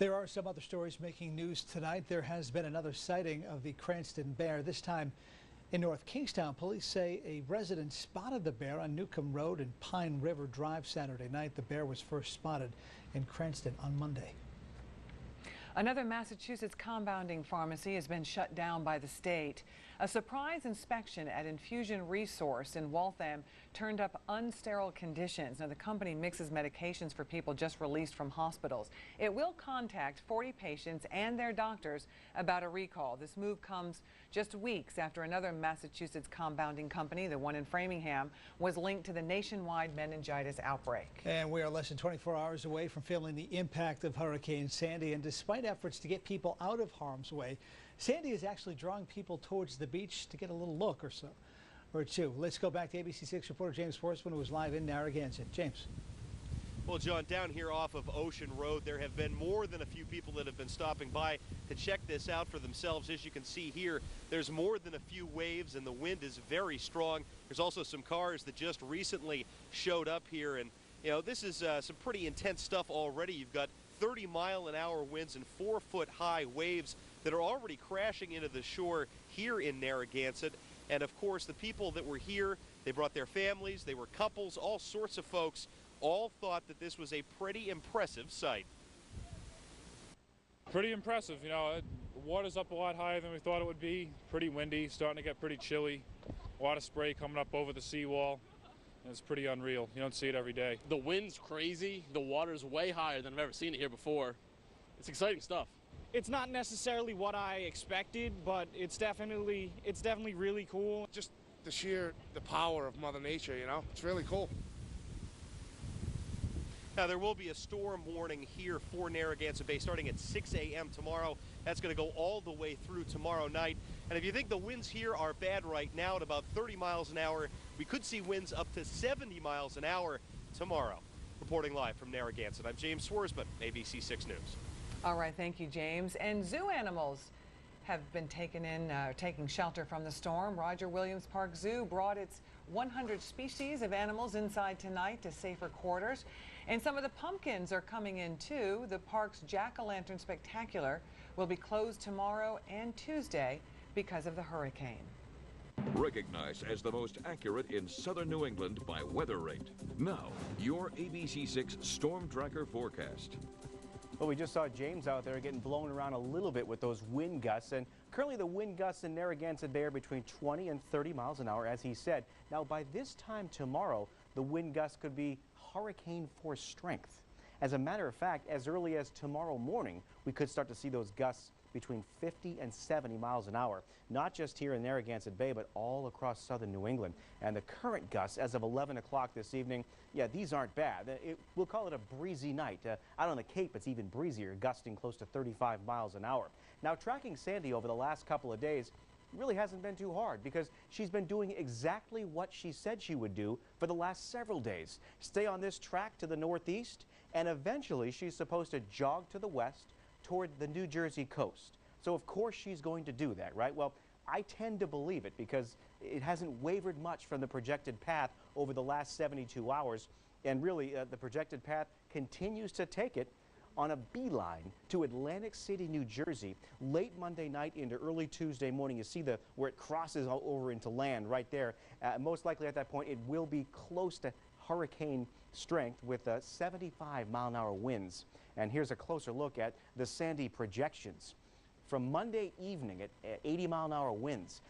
There are some other stories making news tonight. There has been another sighting of the Cranston bear, this time in North Kingstown. Police say a resident spotted the bear on Newcomb Road and Pine River Drive Saturday night. The bear was first spotted in Cranston on Monday. Another Massachusetts compounding pharmacy has been shut down by the state. A surprise inspection at Infusion Resource in Waltham turned up unsterile conditions. Now, the company mixes medications for people just released from hospitals. It will contact 40 patients and their doctors about a recall. This move comes just weeks after another Massachusetts compounding company, the one in Framingham, was linked to the nationwide meningitis outbreak. And we are less than 24 hours away from feeling the impact of Hurricane Sandy. And despite efforts to get people out of harm's way, Sandy is actually drawing people towards the beach to get a little look or two. Let's go back to ABC6 reporter James Forsman, who was live in Narragansett. James. Well, John, down here off of Ocean Road, there have been more than a few people that have been stopping by to check this out for themselves. As you can see here, there's more than a few waves and the wind is very strong. There's also some cars that just recently showed up here, and you know, this is some pretty intense stuff already. You've got 30-mile-an-hour winds and 4-foot-high waves that are already crashing into the shore here in Narragansett. And of course, the people that were here, they brought their families, they were couples, all sorts of folks, all thought that this was a pretty impressive sight. Pretty impressive, you know, the water's up a lot higher than we thought it would be. Pretty windy, starting to get pretty chilly. A lot of spray coming up over the seawall. And it's pretty unreal. You don't see it every day. The wind's crazy. The water's way higher than I've ever seen it here before. It's exciting stuff. It's not necessarily what I expected, but it's definitely really cool. Just the power of Mother Nature, you know, it's really cool. Now, there will be a storm warning here for Narragansett Bay starting at 6 a.m. tomorrow. That's going to go all the way through tomorrow night. And if you think the winds here are bad right now at about 30 miles an hour, we could see winds up to 70 miles an hour tomorrow. Reporting live from Narragansett, I'm James Swarsman, ABC 6 News. All right, thank you, James. And zoo animals have been taking shelter from the storm. Roger Williams Park Zoo brought its 100 species of animals inside tonight to safer quarters. And some of the pumpkins are coming in too. The park's Jack-o'-lantern Spectacular will be closed tomorrow and Tuesday because of the hurricane. Recognized as the most accurate in southern New England by Weather Rate. Now, your ABC6 Storm Tracker forecast. Well, we just saw James out there getting blown around a little bit with those wind gusts, and currently the wind gusts in Narragansett Bay are between 20 and 30 miles an hour, as he said. Now, by this time tomorrow, the wind gusts could be hurricane force strength. As a matter of fact, as early as tomorrow morning, we could start to see those gusts between 50 and 70 miles an hour, not just here in Narragansett Bay, but all across southern New England. And the current gusts as of 11 o'clock this evening, yeah, these aren't bad. We'll call it a breezy night. Out on the Cape, it's even breezier, gusting close to 35 miles an hour. Now, tracking Sandy over the last couple of days really hasn't been too hard because she's been doing exactly what she said she would do for the last several days. Stay on this track to the northeast, and eventually she's supposed to jog to the west toward the New Jersey coast. So of course she's going to do that, right? Well, I tend to believe it because it hasn't wavered much from the projected path over the last 72 hours. And really, the projected path continues to take it on a beeline to Atlantic City, New Jersey, late Monday night into early Tuesday morning. You see where it crosses over into land right there. Most likely at that point, it will be close to hurricane strength with 75-mile-an-hour winds. And here's a closer look at the Sandy projections. From Monday evening at 80-mile-an-hour winds,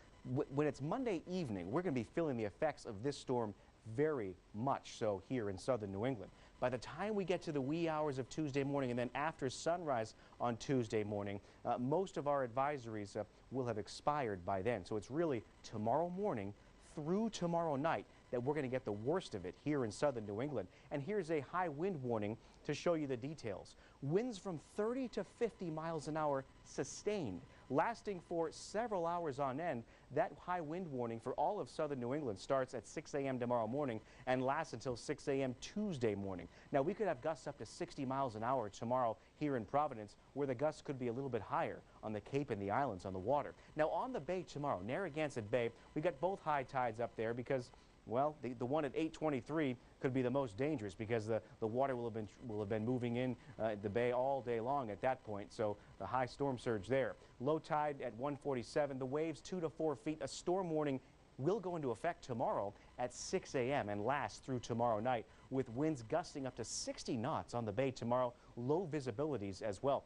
when it's Monday evening, we're going to be feeling the effects of this storm very much so here in southern New England. By the time we get to the wee hours of Tuesday morning and then after sunrise on Tuesday morning, most of our advisories will have expired by then. So it's really tomorrow morning through tomorrow night that we're going to get the worst of it here in southern New England. And here's a high wind warning to show you the details. Winds from 30 to 50 miles an hour sustained, lasting for several hours on end. That high wind warning for all of southern New England starts at 6 a.m. tomorrow morning and lasts until 6 a.m. Tuesday morning. Now, we could have gusts up to 60 miles an hour tomorrow here in Providence, where the gusts could be a little bit higher on the Cape and the islands on the water. Now, on the bay tomorrow, Narragansett Bay, we got both high tides up there because Well, the one at 8:23 could be the most dangerous because the water will have been moving in the bay all day long at that point. So the high storm surge there. Low tide at 1:47. The waves 2 to 4 feet. A storm warning will go into effect tomorrow at 6 a.m. and last through tomorrow night, with winds gusting up to 60 knots on the bay tomorrow. Low visibilities as well.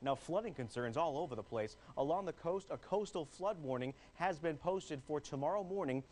Now, flooding concerns all over the place. Along the coast, a coastal flood warning has been posted for tomorrow morning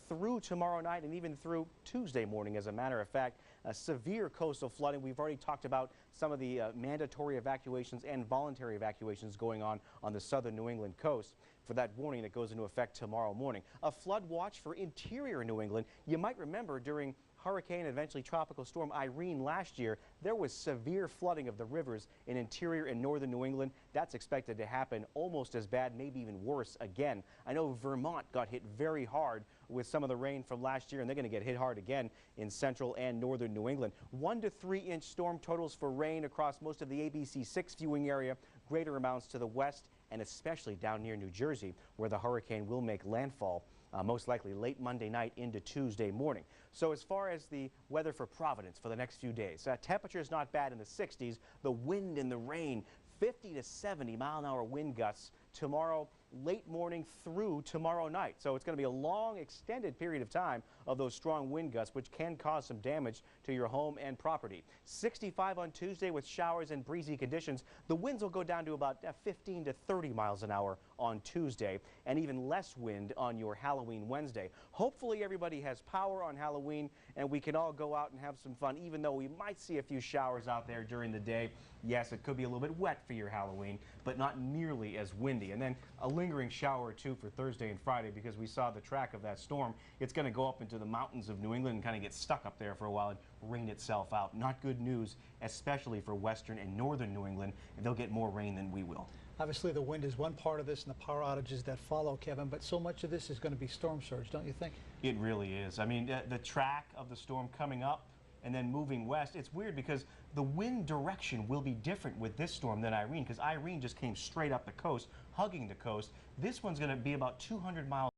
through tomorrow night and even through Tuesday morning. As a matter of fact, severe coastal flooding. We've already talked about some of the mandatory evacuations and voluntary evacuations going on the southern New England coast for that warning that goes into effect tomorrow morning. A flood watch for interior New England. You might remember during Hurricane and eventually Tropical Storm Irene last year, there was severe flooding of the rivers in interior and northern New England. That's expected to happen almost as bad, maybe even worse again. I know Vermont got hit very hard with some of the rain from last year, and they're going to get hit hard again in central and northern New England. 1 to 3 inch storm totals for rain across most of the ABC6 viewing area, greater amounts to the west and especially down near New Jersey, where the hurricane will make landfall. Most likely late Monday night into Tuesday morning. So as far as the weather for Providence for the next few days, temperature is not bad in the 60s. The wind and the rain, 50 to 70 mile-an-hour wind gusts tomorrow late morning through tomorrow night. So it's going to be a long extended period of time of those strong wind gusts, which can cause some damage to your home and property. 65 on Tuesday with showers and breezy conditions. The winds will go down to about 15 to 30 miles an hour on Tuesday, and even less wind on your Halloween Wednesday. Hopefully everybody has power on Halloween and we can all go out and have some fun, even though we might see a few showers out there during the day. Yes, it could be a little bit wet for your Halloween, but not nearly as windy. And then a lingering shower or two for Thursday and Friday, because we saw the track of that storm. It's going to go up into the mountains of New England and kind of get stuck up there for a while and rain itself out. Not good news, especially for western and northern New England. They'll get more rain than we will. Obviously, the wind is one part of this and the power outages that follow, Kevin, but so much of this is going to be storm surge, don't you think? It really is. I mean, the track of the storm coming up and then moving west, it's weird because the wind direction will be different with this storm than Irene, because Irene just came straight up the coast, hugging the coast. This one's going to be about 200 miles